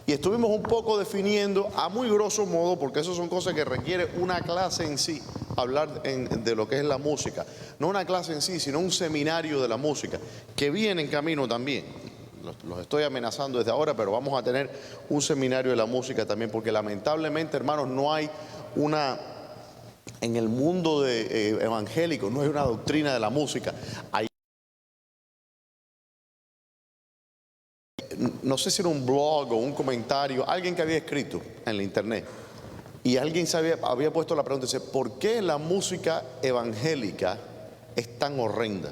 Y estuvimos un poco definiendo a muy grosso modo, porque eso son cosas que requiere una clase en sí, hablar de lo que es la música. No una clase en sí, sino un seminario de la música, que viene en camino también. Los estoy amenazando desde ahora, pero vamos a tener un seminario de la música también, porque lamentablemente, hermanos, no hay en el mundo evangélico, no hay una doctrina de la música. No sé si era un blog o un comentario, alguien que había escrito en la internet, y alguien había puesto la pregunta, dice, ¿por qué la música evangélica es tan horrenda?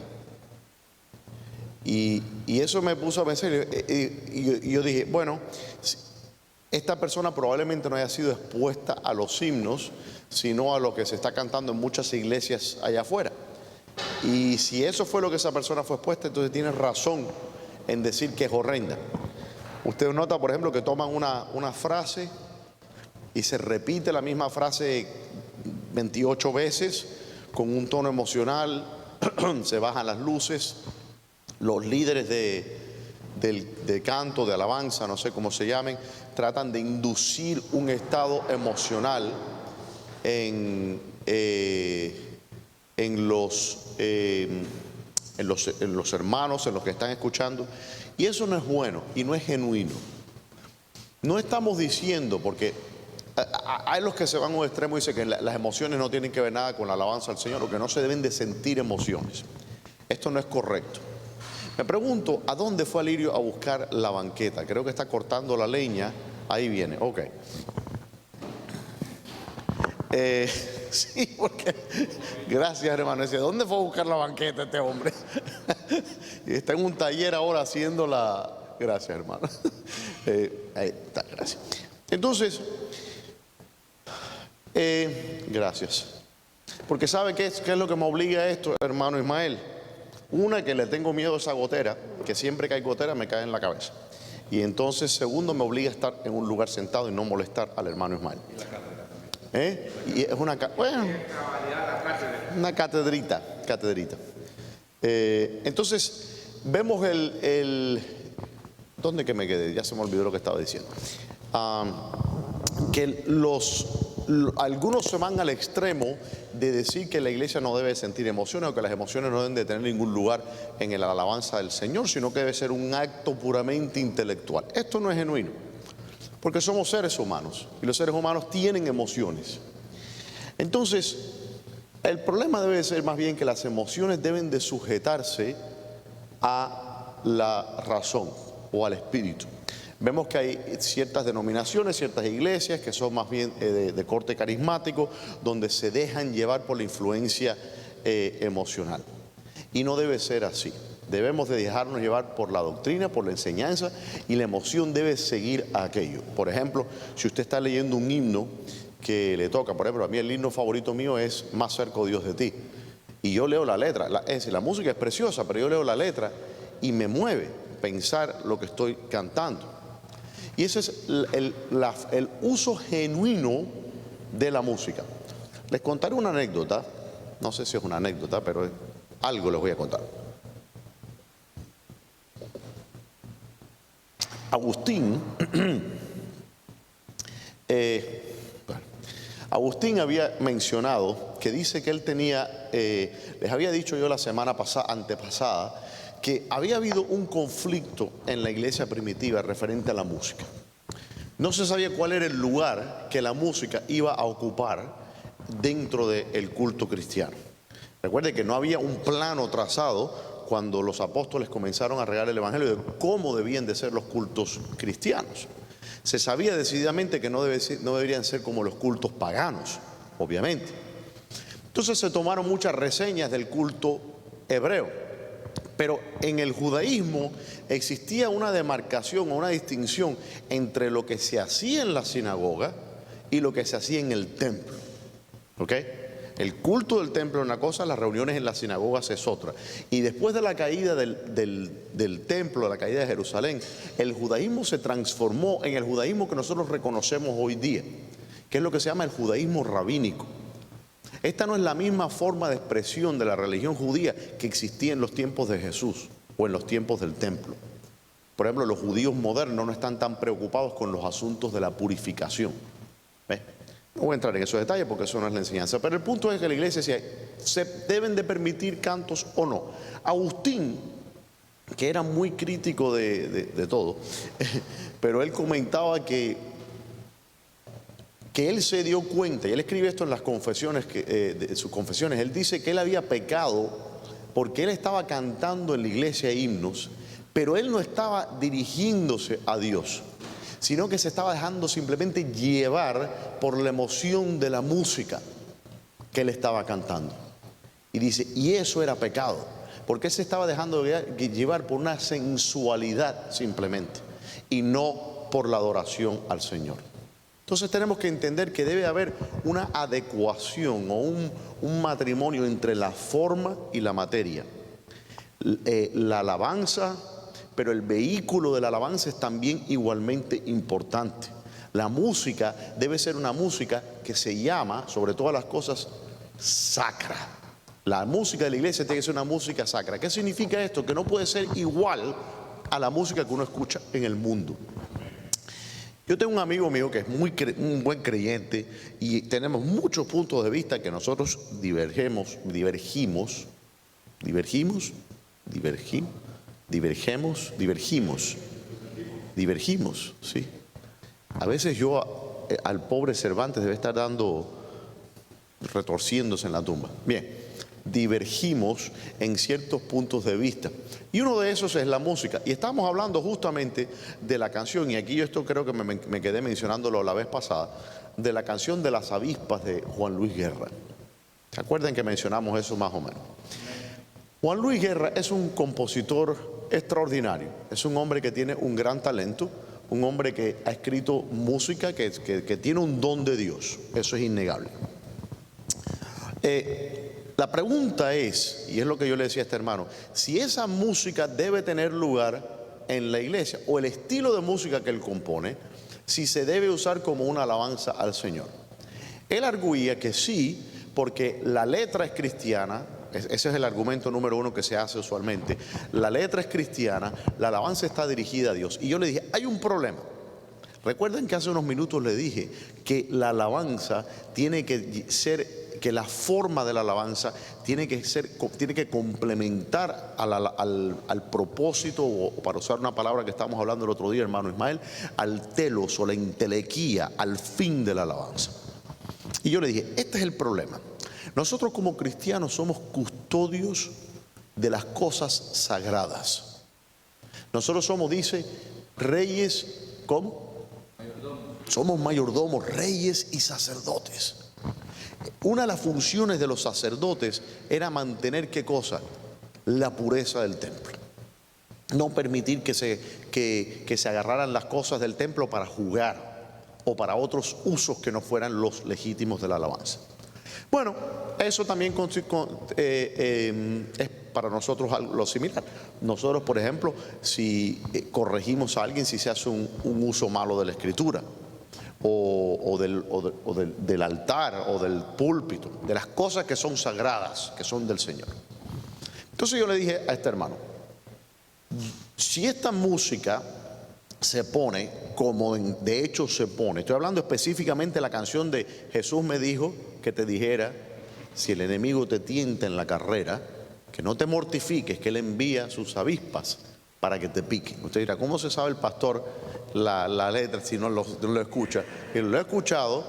Y eso me puso a pensar, y yo dije, bueno, esta persona probablemente no haya sido expuesta a los himnos, sino a lo que se está cantando en muchas iglesias allá afuera. Y si eso fue lo que esa persona fue expuesta, entonces tiene razón en decir que es horrenda. Usted nota, por ejemplo, que toman una frase y se repite la misma frase 28 veces con un tono emocional, se bajan las luces, los líderes de canto, de alabanza, no sé cómo se llamen, tratan de inducir un estado emocional en los hermanos, en los que están escuchando, y eso no es bueno y no es genuino. No estamos diciendo, porque hay los que se van a un extremo y dicen que las emociones no tienen que ver nada con la alabanza al Señor, o que no se deben de sentir emociones. Esto no es correcto. Me pregunto, ¿a dónde fue Alirio a buscar la banqueta? Creo que está cortando la leña. Ahí viene, ok. Sí, porque, gracias hermano, decía, ¿dónde fue a buscar la banqueta este hombre? Y está en un taller ahora haciendo gracias hermano. Ahí está, gracias. Entonces, gracias. Porque ¿sabe qué es lo que me obliga a esto, hermano Ismael? Una, que le tengo miedo a esa gotera, que siempre que hay gotera me cae en la cabeza. Y entonces, segundo, me obliga a estar en un lugar sentado y no molestar al hermano Ismael. Y es una catedrita. Entonces, vemos ¿dónde que me quedé? Ya se me olvidó lo que estaba diciendo. Que algunos se van al extremo de decir que la iglesia no debe sentir emociones, o que las emociones no deben de tener ningún lugar en la alabanza del Señor, sino que debe ser un acto puramente intelectual. Esto no es genuino, porque somos seres humanos y los seres humanos tienen emociones. Entonces, el problema debe ser más bien que las emociones deben de sujetarse a la razón o al espíritu. Vemos que hay ciertas denominaciones, ciertas iglesias que son más bien de corte carismático, donde se dejan llevar por la influencia emocional. Y no debe ser así. Debemos de dejarnos llevar por la doctrina, por la enseñanza, y la emoción debe seguir a aquello. Por ejemplo, si usted está leyendo un himno que le toca, por ejemplo, a mí el himno favorito mío es Más cerca, oh Dios, de ti. Y yo leo la letra, es decir, la música es preciosa, pero yo leo la letra y me mueve pensar lo que estoy cantando. Y ese es el uso genuino de la música. Les contaré una anécdota, no sé si es una anécdota, pero algo les voy a contar. Agustín, Agustín había mencionado que dice que él tenía, les había dicho yo la semana antepasada, que había habido un conflicto en la iglesia primitiva referente a la música. No se sabía cuál era el lugar que la música iba a ocupar dentro del culto cristiano. Recuerde que no había un plano trazado cuando los apóstoles comenzaron a regar el evangelio de cómo debían de ser los cultos cristianos. Se sabía decididamente que no deberían ser como los cultos paganos, obviamente. Entonces se tomaron muchas reseñas del culto hebreo. Pero en el judaísmo existía una demarcación o una distinción entre lo que se hacía en la sinagoga y lo que se hacía en el templo. ¿Ok? El culto del templo es una cosa, las reuniones en las sinagogas es otra. Y después de la caída del templo, la caída de Jerusalén, el judaísmo se transformó en el judaísmo que nosotros reconocemos hoy día, que es lo que se llama el judaísmo rabínico. Esta no es la misma forma de expresión de la religión judía que existía en los tiempos de Jesús o en los tiempos del templo. Por ejemplo, los judíos modernos no están tan preocupados con los asuntos de la purificación. ¿Ves? No voy a entrar en esos detalles porque eso no es la enseñanza, pero el punto es que la iglesia decía, ¿se deben de permitir cantos o no? Agustín, que era muy crítico de todo, pero él comentaba que él se dio cuenta, y él escribe esto en las confesiones, de sus confesiones, él dice que él había pecado porque él estaba cantando en la iglesia himnos, pero él no estaba dirigiéndose a Dios, sino que se estaba dejando simplemente llevar por la emoción de la música que él estaba cantando. Y dice, y eso era pecado, porque él se estaba dejando llevar por una sensualidad simplemente, y no por la adoración al Señor. Entonces tenemos que entender que debe haber una adecuación o un matrimonio entre la forma y la materia. La alabanza, pero el vehículo de la alabanza es también igualmente importante. La música debe ser una música que se llama, sobre todas las cosas, sacra. La música de la iglesia tiene que ser una música sacra. ¿Qué significa esto? Que no puede ser igual a la música que uno escucha en el mundo. Yo tengo un amigo mío que es un buen creyente y tenemos muchos puntos de vista que nosotros divergimos, ¿sí? A veces yo al pobre Cervantes debe estar retorciéndose en la tumba. Bien, divergimos en ciertos puntos de vista. Y uno de esos es la música. Y estamos hablando justamente de la canción, y aquí yo esto creo que me quedé mencionándolo la vez pasada, de la canción de las avispas de Juan Luis Guerra. ¿Se acuerdan que mencionamos eso más o menos? Juan Luis Guerra es un compositor extraordinario, es un hombre que tiene un gran talento, un hombre que ha escrito música que tiene un don de Dios, eso es innegable. La pregunta es, y es lo que yo le decía a este hermano, si esa música debe tener lugar en la iglesia, o el estilo de música que él compone, si se debe usar como una alabanza al Señor. Él arguía que sí, porque la letra es cristiana. Ese es el argumento número uno que se hace usualmente. La letra es cristiana, la alabanza está dirigida a Dios. Y yo le dije, hay un problema. Recuerden que hace unos minutos le dije que la alabanza tiene que ser, que la forma de la alabanza tiene que complementar al propósito, o para usar una palabra que estábamos hablando el otro día, hermano Ismael, al telos o la entelequía, al fin de la alabanza. Y yo le dije, este es el problema. Nosotros como cristianos somos custodios de las cosas sagradas. Nosotros somos, dice, reyes, ¿cómo? Somos mayordomos, reyes y sacerdotes. Una de las funciones de los sacerdotes era mantener, ¿qué cosa? La pureza del templo. No permitir que se agarraran las cosas del templo para jugar o para otros usos que no fueran los legítimos de la alabanza. Bueno, eso también es para nosotros lo similar. Nosotros, por ejemplo, si corregimos a alguien si se hace un uso malo de la escritura, o del altar o del púlpito, de las cosas que son sagradas, que son del Señor. Entonces yo le dije a este hermano, si esta música se pone como de hecho se pone, estoy hablando específicamente de la canción de Jesús me dijo que te dijera, si el enemigo te tienta en la carrera, que no te mortifiques, que él envía sus avispas para que te piquen. Usted dirá, ¿cómo se sabe el pastor la letra si no lo escucha? Y lo he escuchado.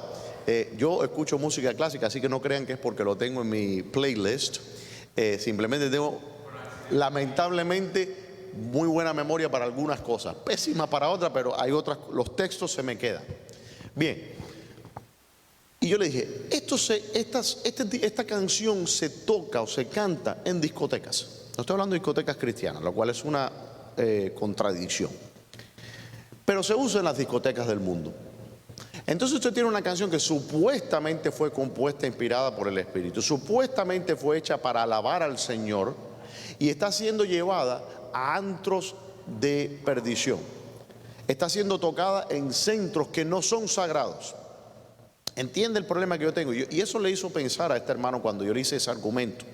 Yo escucho música clásica, así que no crean que es porque lo tengo en mi playlist. Simplemente tengo, lamentablemente, muy buena memoria para algunas cosas, pésima para otras, pero hay otras, los textos se me quedan. Bien, y yo le dije, esta canción se toca o se canta en discotecas. No estoy hablando de discotecas cristianas, lo cual es una contradicción, pero se usa en las discotecas del mundo. Entonces usted tiene una canción que supuestamente fue compuesta, inspirada por el Espíritu, supuestamente fue hecha para alabar al Señor, y está siendo llevada a antros de perdición, está siendo tocada en centros que no son sagrados. ¿Entiende el problema que yo tengo? Y eso le hizo pensar a este hermano cuando yo le hice ese argumento.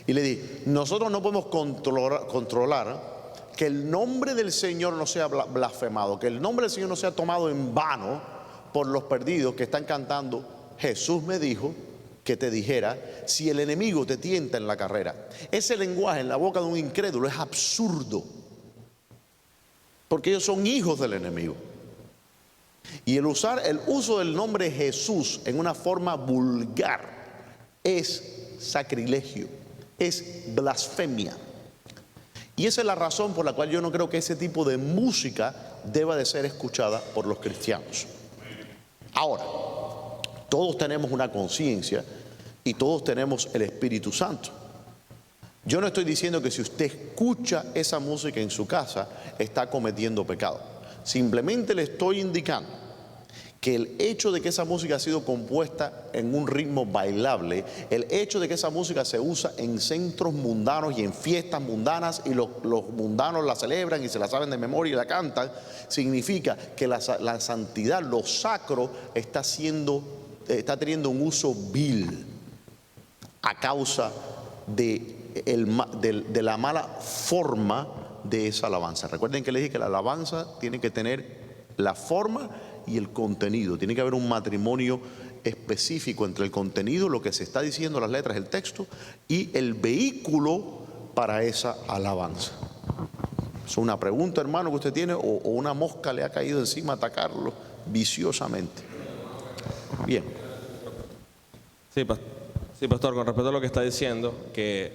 Y le dije, nosotros no podemos controlar que el nombre del Señor no sea blasfemado, que el nombre del Señor no sea tomado en vano por los perdidos que están cantando: Jesús me dijo que te dijera, si el enemigo te tienta en la carrera. Ese lenguaje en la boca de un incrédulo es absurdo, porque ellos son hijos del enemigo. Y el uso del nombre Jesús en una forma vulgar es sacrilegio, es blasfemia. Y esa es la razón por la cual yo no creo que ese tipo de música deba de ser escuchada por los cristianos. Ahora, todos tenemos una conciencia y todos tenemos el Espíritu Santo. Yo no estoy diciendo que si usted escucha esa música en su casa está cometiendo pecado. Simplemente le estoy indicando que el hecho de que esa música ha sido compuesta en un ritmo bailable, el hecho de que esa música se usa en centros mundanos y en fiestas mundanas, y los mundanos la celebran y se la saben de memoria y la cantan, significa que la santidad, lo sacro, está teniendo un uso vil a causa de la mala forma de esa alabanza. Recuerden que les dije que la alabanza tiene que tener la forma y el contenido. Tiene que haber un matrimonio específico entre el contenido, lo que se está diciendo, las letras, el texto, y el vehículo para esa alabanza. Es una pregunta, hermano, que usted tiene, o una mosca le ha caído encima a atacarlo viciosamente. Bien. Sí, pastor, con respecto a lo que está diciendo, que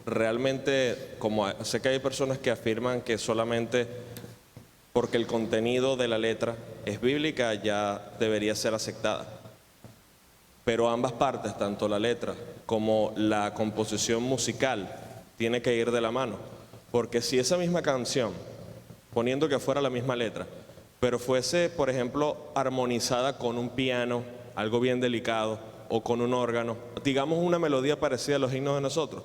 realmente, como sé que hay personas que afirman que solamente porque el contenido de la letra es bíblica ya debería ser aceptada, pero ambas partes, tanto la letra como la composición musical, tiene que ir de la mano, porque si esa misma canción, poniendo que fuera la misma letra, pero fuese, por ejemplo, armonizada con un piano, algo bien delicado, o con un órgano, digamos una melodía parecida a los himnos de nosotros,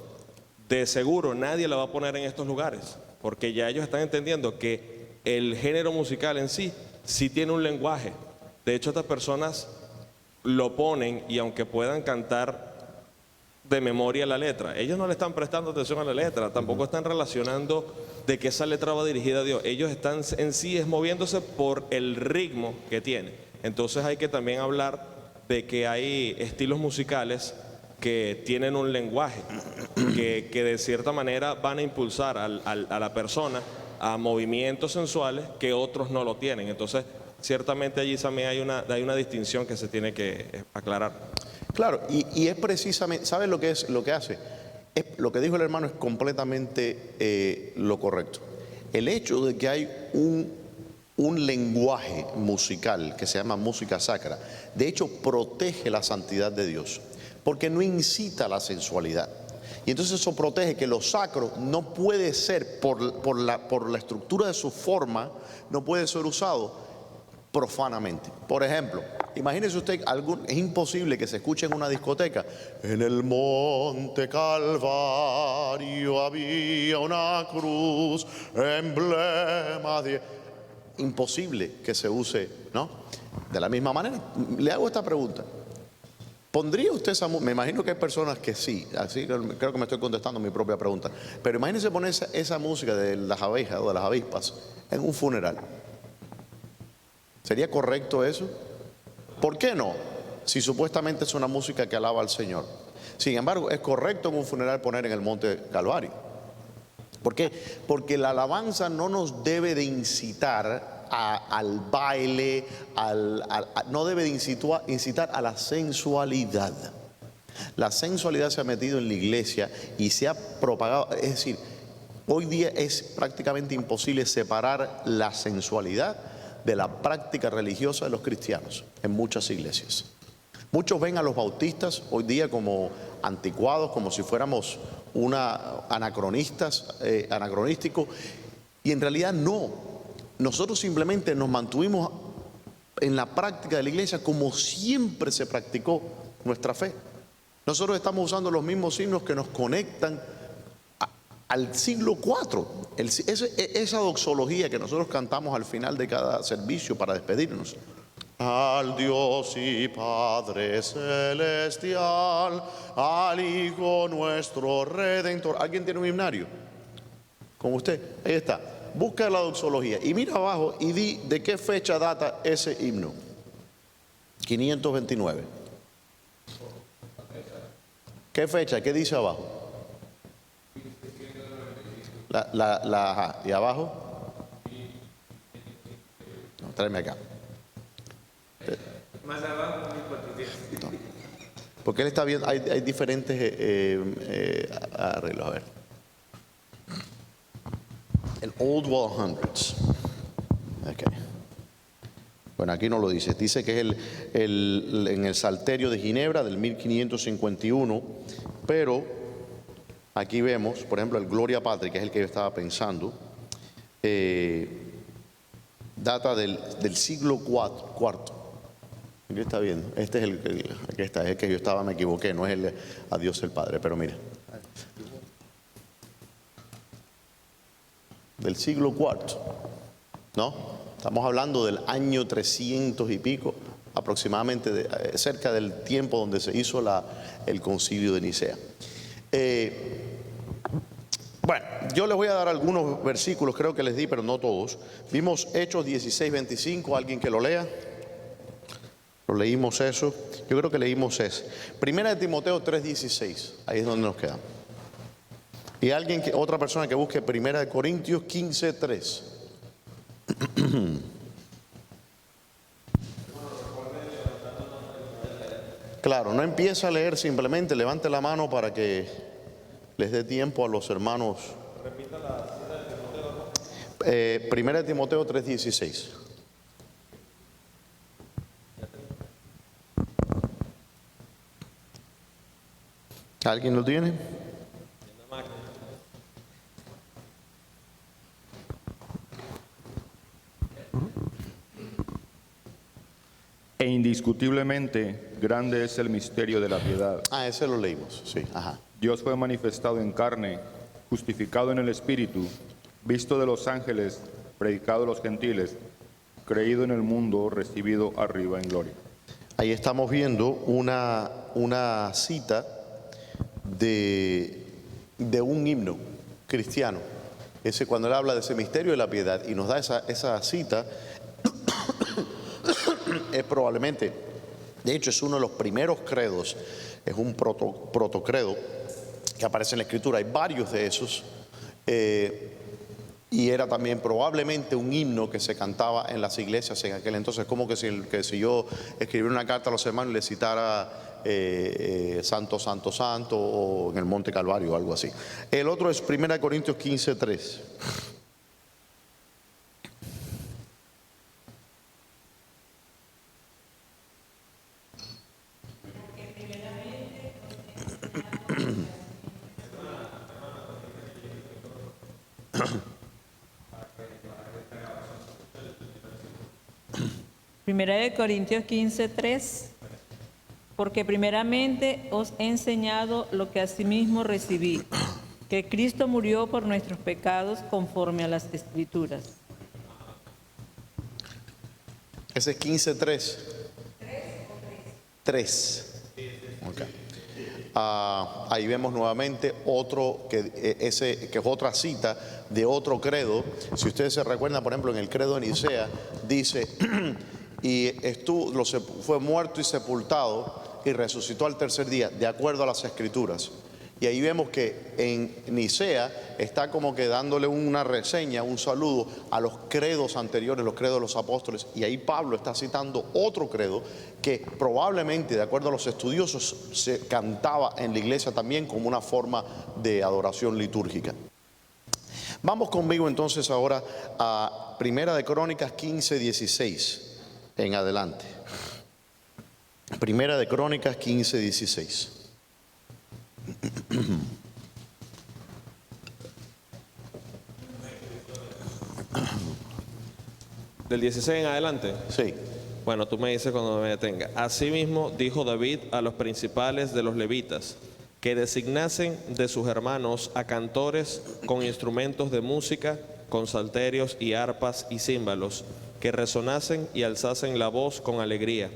de seguro nadie la va a poner en estos lugares, porque ya ellos están entendiendo que el género musical en sí tiene un lenguaje. De hecho, estas personas lo ponen, y aunque puedan cantar de memoria la letra, ellos no le están prestando atención a la letra, tampoco están relacionando de que esa letra va dirigida a Dios. Ellos están en sí moviéndose por el ritmo que tiene. Entonces hay que también hablar de que hay estilos musicales que tienen un lenguaje que de cierta manera van a impulsar a la persona a movimientos sensuales que otros no lo tienen. Entonces, ciertamente allí también hay una distinción que se tiene que aclarar. Claro, y es precisamente, ¿sabes lo que hace? Lo que dijo el hermano es completamente lo correcto. El hecho de que hay un lenguaje musical que se llama música sacra, de hecho protege la santidad de Dios, porque no incita a la sensualidad. Y entonces eso protege que lo sacro no puede ser, por la estructura de su forma, no puede ser usado profanamente. Por ejemplo, imagínese usted, es imposible que se escuche en una discoteca: en el monte Calvario había una cruz, emblema de... Imposible que se use, ¿no? De la misma manera, le hago esta pregunta: ¿pondría usted esa música? Me imagino que hay personas que sí, así creo que me estoy contestando mi propia pregunta. Pero imagínese poner esa música de las abejas o de las avispas en un funeral. ¿Sería correcto eso? ¿Por qué no? Si supuestamente es una música que alaba al Señor. Sin embargo, es correcto en un funeral poner en el monte Calvario. ¿Por qué? Porque la alabanza no nos debe de incitar al baile, no debe de incitar a la sensualidad. La sensualidad se ha metido en la iglesia y se ha propagado. Es decir, hoy día es prácticamente imposible separar la sensualidad de la práctica religiosa de los cristianos en muchas iglesias. Muchos ven a los bautistas hoy día como anticuados, como si fuéramos anacronísticos, y en realidad no. Nosotros simplemente nos mantuvimos en la práctica de la iglesia como siempre se practicó nuestra fe. Nosotros estamos usando los mismos signos que nos conectan al siglo IV. Esa doxología que nosotros cantamos al final de cada servicio para despedirnos: al Dios y Padre celestial, al Hijo nuestro Redentor. ¿Alguien tiene un himnario? con usted? Ahí está. Busca la doxología y mira abajo y di de qué fecha data ese himno. 529. ¿Qué fecha? ¿Qué dice abajo? Ajá. ¿Y abajo? No, tráeme acá. Más abajo, 1400. No. Porque él está viendo, hay diferentes arreglos. A ver. En Old World Hundreds. Okay. Bueno, aquí no lo dice. Dice que es en el Salterio de Ginebra del 1551, pero aquí vemos, por ejemplo, el Gloria Patri, que es el que yo estaba pensando, data del siglo IV. ¿Qué está viendo? Este es aquí está, es el que yo estaba, me equivoqué, no es el a Dios el Padre, pero mira. Del siglo IV, ¿no? Estamos hablando del año 300 y pico, aproximadamente cerca del tiempo donde se hizo el concilio de Nicea. Bueno, yo les voy a dar algunos versículos, creo que les di, pero no todos. Vimos Hechos 16:25, alguien que lo lea. Lo leímos eso, yo creo que leímos ese. Primera de Timoteo 3:16, ahí es donde nos quedamos. Y otra persona que busque Primera de Corintios 15:3. Claro, no empieza a leer, simplemente levante la mano para que les dé tiempo a los hermanos. Repita la cita de Timoteo. Primera de Timoteo 3:16. ¿Alguien lo tiene? E indiscutiblemente grande es el misterio de la piedad. Ah, ese lo leímos, sí, ajá. Dios fue manifestado en carne, justificado en el Espíritu, visto de los ángeles, predicado a los gentiles, creído en el mundo, recibido arriba en gloria. Ahí estamos viendo una cita de un himno cristiano. Ese, cuando él habla de ese misterio de la piedad y nos da esa cita, es probablemente, de hecho es uno de los primeros credos, es un protocredo que aparece en la Escritura, hay varios de esos, y era también probablemente un himno que se cantaba en las iglesias en aquel entonces, como que si yo escribiera una carta a los hermanos y les citara Santo, Santo, Santo, o en el Monte Calvario o algo así. El otro es 1 Corintios 15:3. Primera de Corintios 15:3, porque primeramente os he enseñado lo que asimismo recibí, que Cristo murió por nuestros pecados conforme a las Escrituras. Ese es 15:3. 3. Okay. Ahí vemos nuevamente otro que es otra cita de otro credo. Si ustedes se recuerdan, por ejemplo, en el credo de Nicea dice y fue muerto y sepultado y resucitó al tercer día, de acuerdo a las Escrituras. Y ahí vemos que en Nicea está como que dándole una reseña, un saludo a los credos anteriores, los credos de los apóstoles. Y ahí Pablo está citando otro credo que probablemente, de acuerdo a los estudiosos, se cantaba en la iglesia también como una forma de adoración litúrgica. Vamos conmigo entonces ahora a Primera de Crónicas 15:16 en adelante. Primera de Crónicas 15:16. Del 16 en adelante. Sí. Bueno, tú me dices cuando me detenga. Asimismo dijo David a los principales de los levitas que designasen de sus hermanos a cantores con instrumentos de música, con salterios y arpas y címbalos, que resonasen y alzasen la voz con alegría.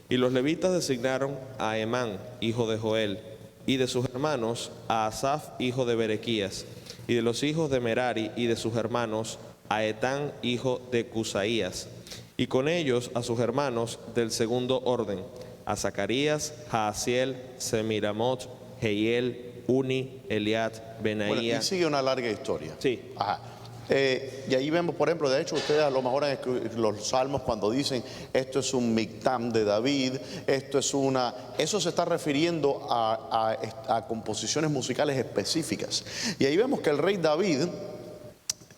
Y los levitas designaron a Emán, hijo de Joel, y de sus hermanos a Asaf, hijo de Berequías, Y de los hijos de Merari y de sus hermanos, a Etán, hijo de Cusaías. Y con ellos a sus hermanos del segundo orden, a Zacarías, Jaasiel, Semiramot, Jehiel, Uni, Eliad, Bueno, y Benaía. sigue una larga historia. Sí. Ajá. Y ahí vemos, por ejemplo, de hecho, ustedes a lo mejor en los salmos cuando dicen esto es un mictam de David, eso se está refiriendo a composiciones musicales específicas. Y ahí vemos que el rey David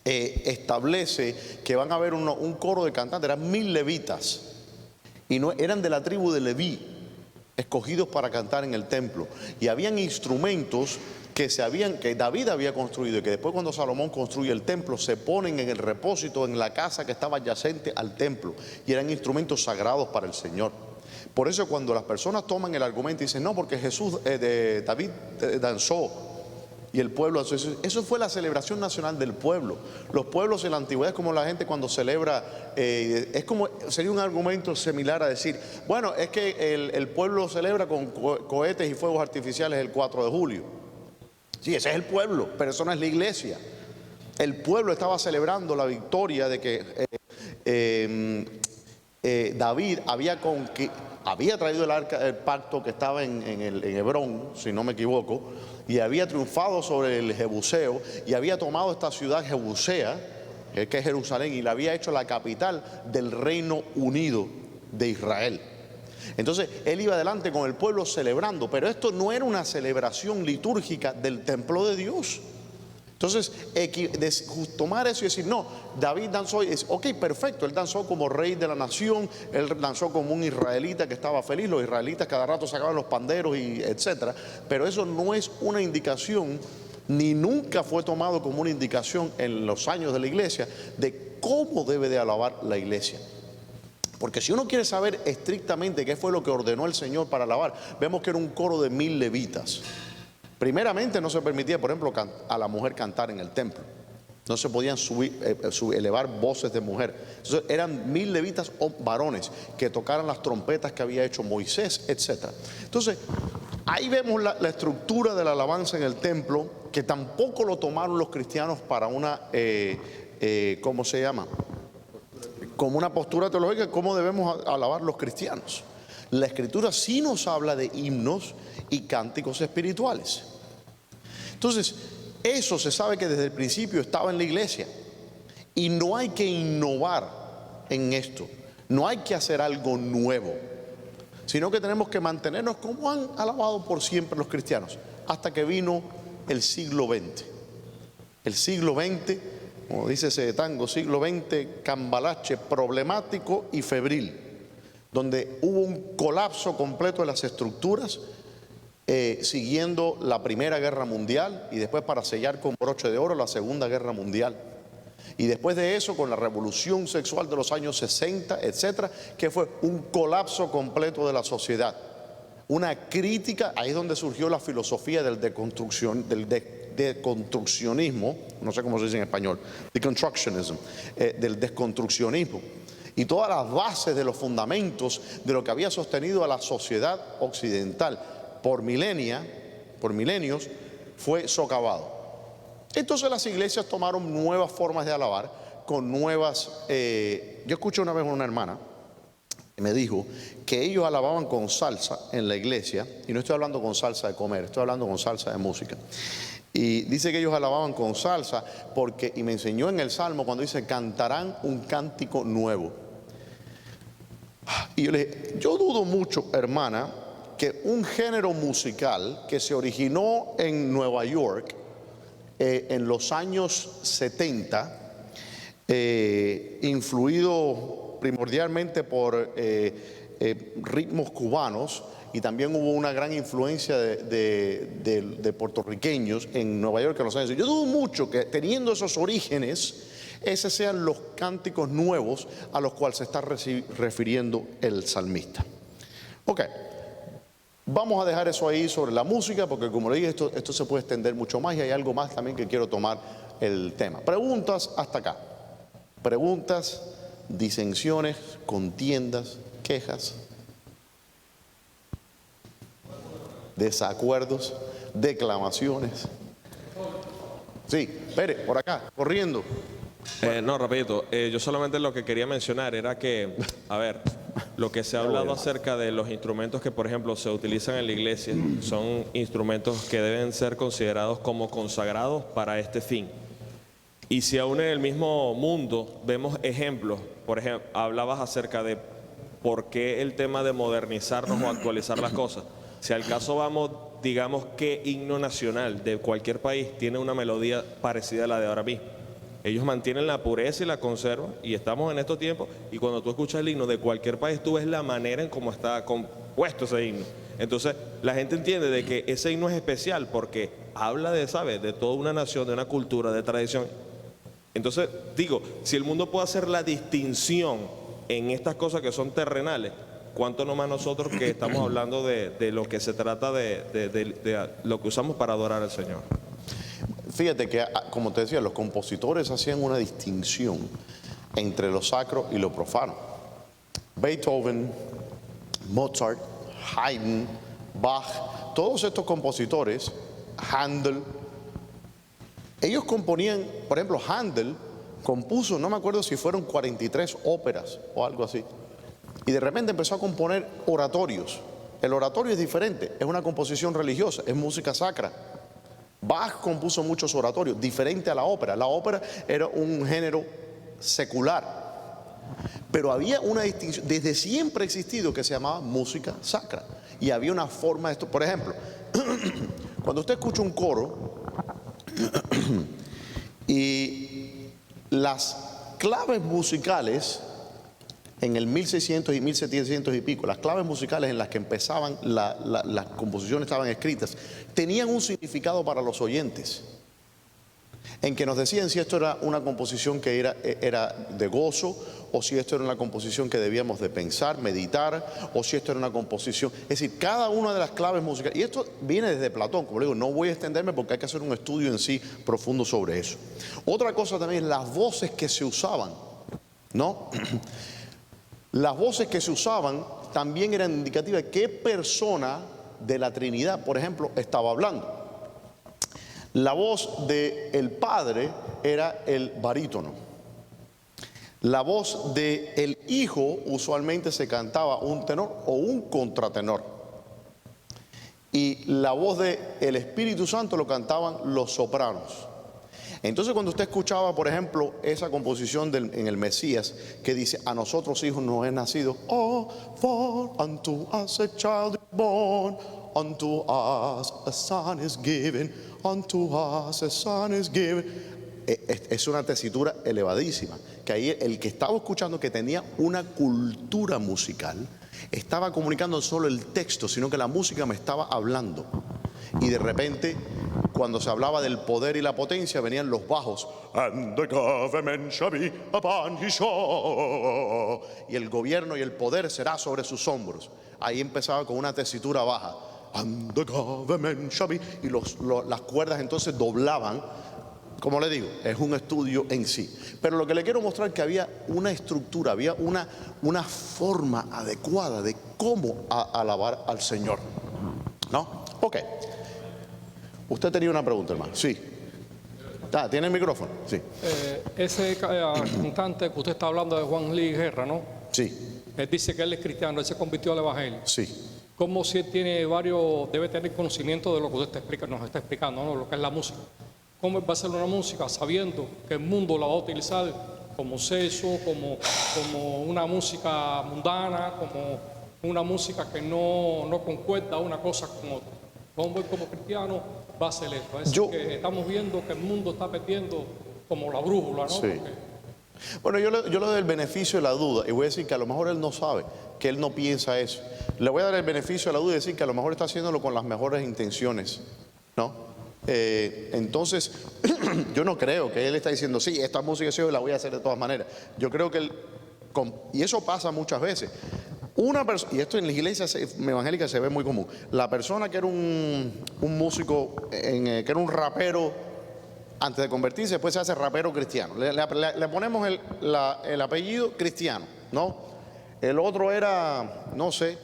establece que van a haber un coro de cantantes, eran 1000 levitas, y no eran de la tribu de Leví, escogidos para cantar en el templo. Y habían instrumentos que David había construido y que después cuando Salomón construye el templo se ponen en el repósito en la casa que estaba adyacente al templo, y eran instrumentos sagrados para el Señor. Por eso cuando las personas toman el argumento y dicen no, porque David danzó y el pueblo, eso fue la celebración nacional del pueblo. Los pueblos en la antigüedad es como la gente cuando celebra, sería un argumento similar a decir, bueno, es que el pueblo celebra con cohetes y fuegos artificiales el 4 de julio. Sí, ese es el pueblo, pero eso no es la iglesia. El pueblo estaba celebrando la victoria de que David había traído el arca del pacto que estaba en Hebrón, si no me equivoco, y había triunfado sobre el Jebuseo, y había tomado esta ciudad Jebusea, que es Jerusalén, y la había hecho la capital del Reino Unido de Israel. Entonces él iba adelante con el pueblo celebrando, pero esto no era una celebración litúrgica del templo de Dios. Entonces tomar eso y decir no, David danzó, ok, perfecto, él danzó como rey de la nación, él danzó como un israelita que estaba feliz, los israelitas cada rato sacaban los panderos y etcétera, pero eso no es una indicación, ni nunca fue tomado como una indicación en los años de la iglesia de cómo debe de alabar la iglesia. Porque si uno quiere saber estrictamente qué fue lo que ordenó el Señor para alabar, vemos que era un coro de 1000 levitas. Primeramente no se permitía, por ejemplo, a la mujer cantar en el templo. No se podían elevar voces de mujer. Entonces eran 1000 levitas o varones que tocaran las trompetas que había hecho Moisés, etc. Entonces ahí vemos la estructura de la alabanza en el templo, que tampoco lo tomaron los cristianos para una, ¿cómo se llama? Como una postura teológica, cómo debemos alabar los cristianos. La Escritura sí nos habla de himnos y cánticos espirituales. Entonces, eso se sabe que desde el principio estaba en la iglesia, y no hay que innovar en esto, no hay que hacer algo nuevo, sino que tenemos que mantenernos como han alabado por siempre los cristianos, hasta que vino el siglo XX. El siglo XX, como dice ese tango, siglo XX cambalache, problemático y febril, donde hubo un colapso completo de las estructuras, siguiendo la Primera Guerra Mundial y después, para sellar con broche de oro, la Segunda Guerra Mundial. Y después de eso, con la revolución sexual de los años 60, etcétera, que fue un colapso completo de la sociedad. Una crítica, ahí es donde surgió la filosofía del deconstruccionismo, no sé cómo se dice en español, deconstructionism, del desconstruccionismo. Y todas las bases de los fundamentos de lo que había sostenido a la sociedad occidental por milenios, fue socavado. Entonces las iglesias tomaron nuevas formas de alabar, con nuevas... yo escuché una vez a una hermana que me dijo que ellos alababan con salsa en la iglesia, y no estoy hablando con salsa de comer, estoy hablando con salsa de música. Y dice que ellos alababan con salsa porque, y me enseñó en el Salmo cuando dice, cantarán un cántico nuevo. Y yo le dije, yo dudo mucho, hermana, que un género musical que se originó en Nueva York en los años 70, influido primordialmente por ritmos cubanos, y también hubo una gran influencia de puertorriqueños en Nueva York en los años. Yo dudo mucho que, teniendo esos orígenes, esos sean los cánticos nuevos a los cuales se está refiriendo el salmista. Ok, vamos a dejar eso ahí sobre la música, porque como le dije, esto se puede extender mucho más, y hay algo más también que quiero tomar el tema. Preguntas hasta acá. Preguntas, disensiones, contiendas, quejas, desacuerdos, declamaciones. Sí, espere, por acá, corriendo. No, rapidito. Yo solamente lo que quería mencionar era que, a ver, lo que se ha hablado acerca de los instrumentos que, por ejemplo, se utilizan en la iglesia son instrumentos que deben ser considerados como consagrados para este fin. Y si aún en el mismo mundo vemos ejemplos, por ejemplo, hablabas acerca de por qué el tema de modernizarnos o actualizar las cosas. Si al caso vamos, digamos que himno nacional de cualquier país tiene una melodía parecida a la de ahora mismo. Ellos mantienen la pureza y la conservan, y estamos en estos tiempos, y cuando tú escuchas el himno de cualquier país, tú ves la manera en cómo está compuesto ese himno. Entonces, la gente entiende de que ese himno es especial porque habla de, ¿sabes?, de toda una nación, de una cultura, de tradición. Entonces, digo, si el mundo puede hacer la distinción en estas cosas que son terrenales, ¿cuánto no más nosotros que estamos hablando de lo que se trata de lo que usamos para adorar al Señor? Fíjate que, como te decía, los compositores hacían una distinción entre lo sacro y lo profano. Beethoven, Mozart, Haydn, Bach, todos estos compositores, Handel, ellos componían, por ejemplo, Handel compuso, no me acuerdo si fueron 43 óperas o algo así, y de repente empezó a componer oratorios. El oratorio es diferente, es una composición religiosa, es música sacra. Bach compuso muchos oratorios, diferente a la ópera. La ópera era un género secular, pero había una distinción, desde siempre ha existido, que se llamaba música sacra, y había una forma de esto. Por ejemplo, cuando usted escucha un coro y las claves musicales en el 1600 y 1700 y pico, las claves musicales en las que empezaban las composiciones estaban escritas, tenían un significado para los oyentes, en que nos decían si esto era una composición que era de gozo, o si esto era una composición que debíamos de pensar, meditar, o si esto era una composición. Es decir, cada una de las claves musicales, y esto viene desde Platón, como le digo, no voy a extenderme porque hay que hacer un estudio en sí profundo sobre eso. Otra cosa también es las voces que se usaban, ¿no? Las voces que se usaban también eran indicativas de qué persona de la Trinidad, por ejemplo, estaba hablando. La voz del Padre era el barítono. La voz del Hijo usualmente se cantaba un tenor o un contratenor. Y la voz del Espíritu Santo lo cantaban los sopranos. Entonces, cuando usted escuchaba, por ejemplo, esa composición en el Mesías que dice: a nosotros hijos nos es nacido, oh, for unto us a child is born, unto us a son is given, unto us a son is given. Es una tesitura elevadísima, que ahí el que estaba escuchando, que tenía una cultura musical, estaba comunicando no solo el texto, sino que la música me estaba hablando. Y de repente, cuando se hablaba del poder y la potencia, venían los bajos. And the government shall be upon his shoulders. Y el gobierno y el poder será sobre sus hombros. Ahí empezaba con una tesitura baja. And the government shall be. Y las cuerdas entonces doblaban. Como le digo, es un estudio en sí. Pero lo que le quiero mostrar es que había una estructura, había una forma adecuada de cómo alabar al Señor, ¿no? Ok. Usted tenía una pregunta, hermano. Sí. ¿Tiene el micrófono? Sí. Ese cantante que usted está hablando de Juan Luis Guerra, ¿no? Sí. Él dice que él es cristiano, él se convirtió al evangelio. Sí. Como si él tiene debe tener conocimiento de lo que usted nos está explicando, ¿no? Lo que es la música. ¿Cómo va a hacer una música sabiendo que el mundo la va a utilizar como sexo, como una música mundana, como una música que no concuerda una cosa con otra? ¿Cómo él como cristiano va a hacer eso? Es decir, que estamos viendo que el mundo está perdiendo como la brújula, ¿no? Sí. Porque... Bueno, yo le doy el beneficio de la duda y voy a decir que a lo mejor él no sabe, que él no piensa eso. Le voy a dar el beneficio de la duda y decir que a lo mejor está haciéndolo con las mejores intenciones, ¿no? Entonces, yo no creo que él está diciendo, sí, esta música sí, la voy a hacer de todas maneras. Yo creo que él, y eso pasa muchas veces. Una persona, y esto en las iglesias evangélicas se ve muy común, la persona que era un músico, que era un rapero, antes de convertirse, después se hace rapero cristiano. Le ponemos el apellido cristiano, ¿no? El otro era, no sé,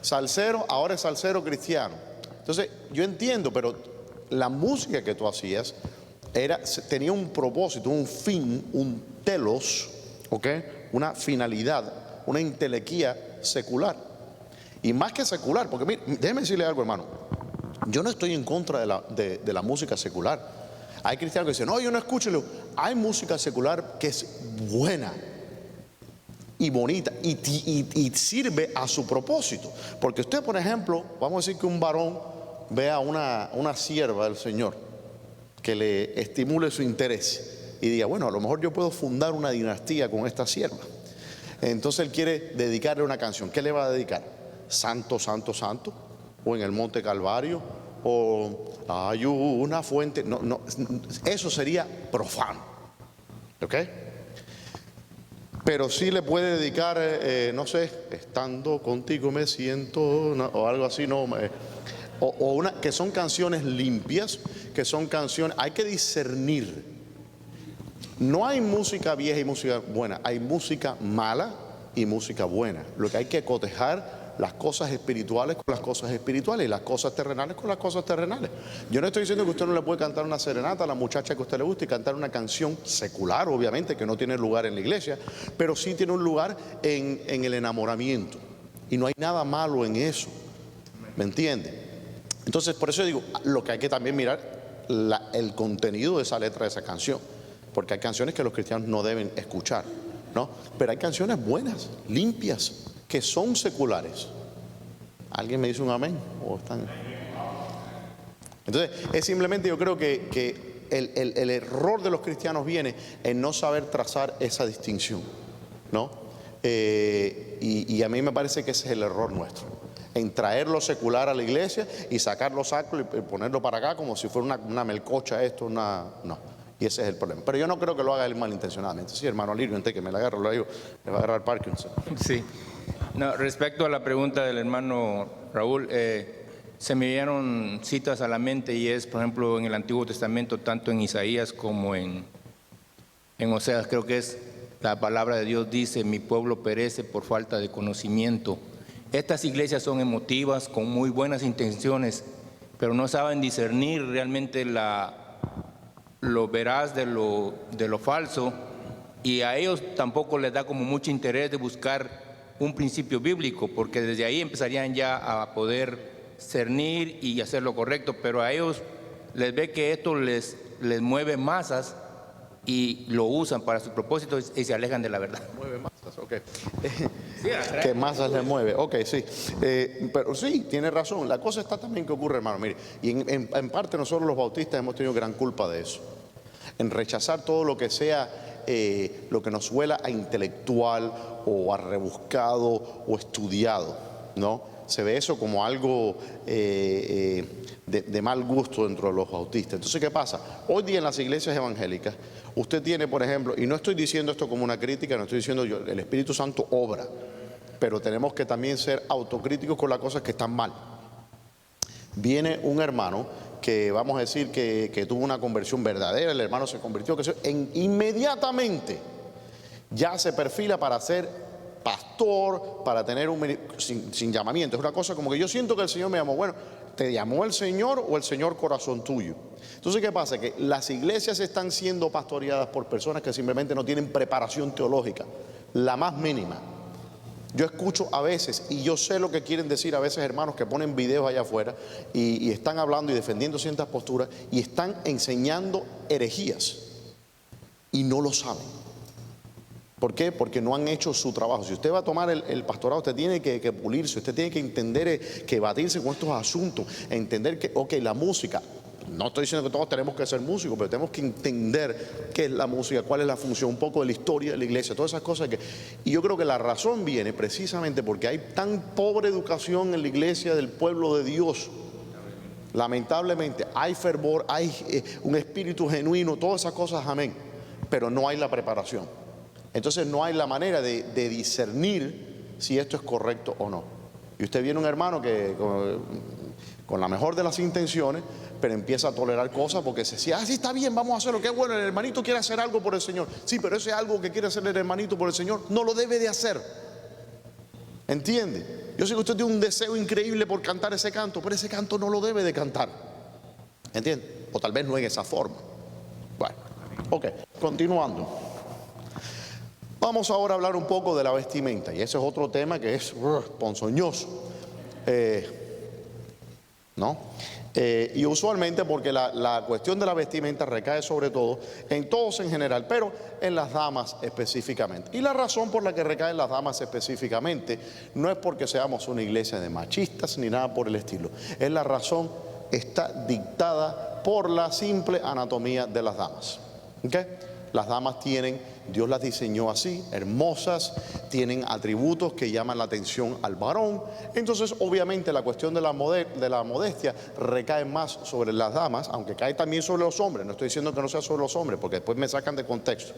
salsero, ahora es salsero cristiano. Entonces, yo entiendo, pero la música que tú hacías tenía un propósito, un fin, un telos, ¿ok? Una finalidad, una intelequía secular. Y más que secular, porque mire, déjeme decirle algo, hermano. Yo no estoy en contra de la música secular. Hay cristianos que dicen, no, yo no escucho. Hay música secular que es buena y bonita y sirve a su propósito. Porque usted, por ejemplo, vamos a decir que un varón vea una sierva del Señor que le estimule su interés y diga, bueno, a lo mejor yo puedo fundar una dinastía con esta sierva. Entonces él quiere dedicarle una canción. ¿Qué le va a dedicar? Santo, santo, santo, o en el Monte Calvario, o hay una fuente. No, eso sería profano, ¿ok? Pero sí le puede dedicar, no sé, estando contigo me siento, o algo así, no, que son canciones limpias, que son canciones, hay que discernir. No hay música vieja y música buena, hay música mala y música buena. Lo que hay que cotejar las cosas espirituales con las cosas espirituales y las cosas terrenales con las cosas terrenales. Yo no estoy diciendo que usted no le puede cantar una serenata a la muchacha que a usted le guste y cantar una canción secular, obviamente, que no tiene lugar en la iglesia, pero sí tiene un lugar en el enamoramiento. Y no hay nada malo en eso, ¿me entiende? Entonces, por eso digo, lo que hay que también mirar el contenido de esa letra de esa canción, porque hay canciones que los cristianos no deben escuchar, ¿no? Pero hay canciones buenas, limpias, que son seculares. ¿Alguien me dice un amén? ¿O están? Entonces, es simplemente, yo creo que el error de los cristianos viene en no saber trazar esa distinción, ¿no? Y a mí me parece que ese es el error nuestro, en traer lo secular a la iglesia y sacar lo sacro y ponerlo para acá como si fuera una melcocha esto, no. Y ese es el problema. Pero yo no creo que lo haga él malintencionadamente. Sí, hermano Lirio, antes que me la agarre, lo digo, le va a agarrar Parkinson. Sí. No, respecto a la pregunta del hermano Raúl, se me dieron citas a la mente y es, por ejemplo, en el Antiguo Testamento, tanto en Isaías como en Oseas, creo que es la palabra de Dios dice, mi pueblo perece por falta de conocimiento. Estas iglesias son emotivas, con muy buenas intenciones, pero no saben discernir realmente lo veraz de lo falso, y a ellos tampoco les da como mucho interés de buscar un principio bíblico, porque desde ahí empezarían ya a poder cernir y hacer lo correcto, pero a ellos les ve que esto les mueve masas y lo usan para sus propósitos y se alejan de la verdad. Mueve masas, ok. ¿Qué masas le mueve? Ok, sí. Pero sí, tiene razón. La cosa está también que ocurre, hermano. Mire, y en parte nosotros los bautistas hemos tenido gran culpa de eso. En rechazar todo lo que sea, lo que nos huela a intelectual o a rebuscado o estudiado, ¿no? Se ve eso como algo de mal gusto dentro de los bautistas. Entonces, ¿qué pasa? Hoy día en las iglesias evangélicas, usted tiene, por ejemplo, y no estoy diciendo esto como una crítica, no estoy diciendo yo, el Espíritu Santo obra, pero tenemos que también ser autocríticos con las cosas que están mal. Viene un hermano que vamos a decir que tuvo una conversión verdadera, el hermano se convirtió, inmediatamente ya se perfila para ser pastor, para tener sin llamamiento. Es una cosa como que yo siento que el Señor me llamó. Bueno, ¿te llamó el Señor o el Señor corazón tuyo? Entonces, ¿qué pasa? Que las iglesias están siendo pastoreadas por personas que simplemente no tienen preparación teológica, la más mínima. Yo escucho a veces, y yo sé lo que quieren decir a veces hermanos que ponen videos allá afuera y están hablando y defendiendo ciertas posturas y están enseñando herejías y no lo saben. ¿Por qué? Porque no han hecho su trabajo. Si usted va a tomar el pastorado, usted tiene que pulirse, usted tiene que entender que batirse con estos asuntos, entender que, ok, la música, no estoy diciendo que todos tenemos que ser músicos, pero tenemos que entender qué es la música, cuál es la función, un poco de la historia de la iglesia, todas esas cosas y yo creo que la razón viene precisamente porque hay tan pobre educación en la iglesia del pueblo de Dios. Lamentablemente hay fervor, hay un espíritu genuino, todas esas cosas, amén, pero no hay la preparación. Entonces no hay la manera de discernir si esto es correcto o no. Y usted viene un hermano que con la mejor de las intenciones, pero empieza a tolerar cosas porque se decía, sí, está bien, vamos a hacerlo, qué bueno, el hermanito quiere hacer algo por el Señor. Sí, pero ese algo que quiere hacer el hermanito por el Señor no lo debe de hacer. ¿Entiende? Yo sé que usted tiene un deseo increíble por cantar ese canto, pero ese canto no lo debe de cantar. ¿Entiende? O tal vez no en esa forma. Ok, continuando. Vamos ahora a hablar un poco de la vestimenta, y ese es otro tema que es ponzoñoso. ¿No? Y usualmente porque la cuestión de la vestimenta recae sobre todo en todos en general, pero en las damas específicamente. Y la razón por la que recae en las damas específicamente no es porque seamos una iglesia de machistas ni nada por el estilo. Es la razón, está dictada por la simple anatomía de las damas. ¿Okay? Las damas tienen, Dios las diseñó así, hermosas, tienen atributos que llaman la atención al varón. Entonces, obviamente, la cuestión de la modestia recae más sobre las damas, aunque cae también sobre los hombres. No estoy diciendo que no sea sobre los hombres, porque después me sacan de contexto.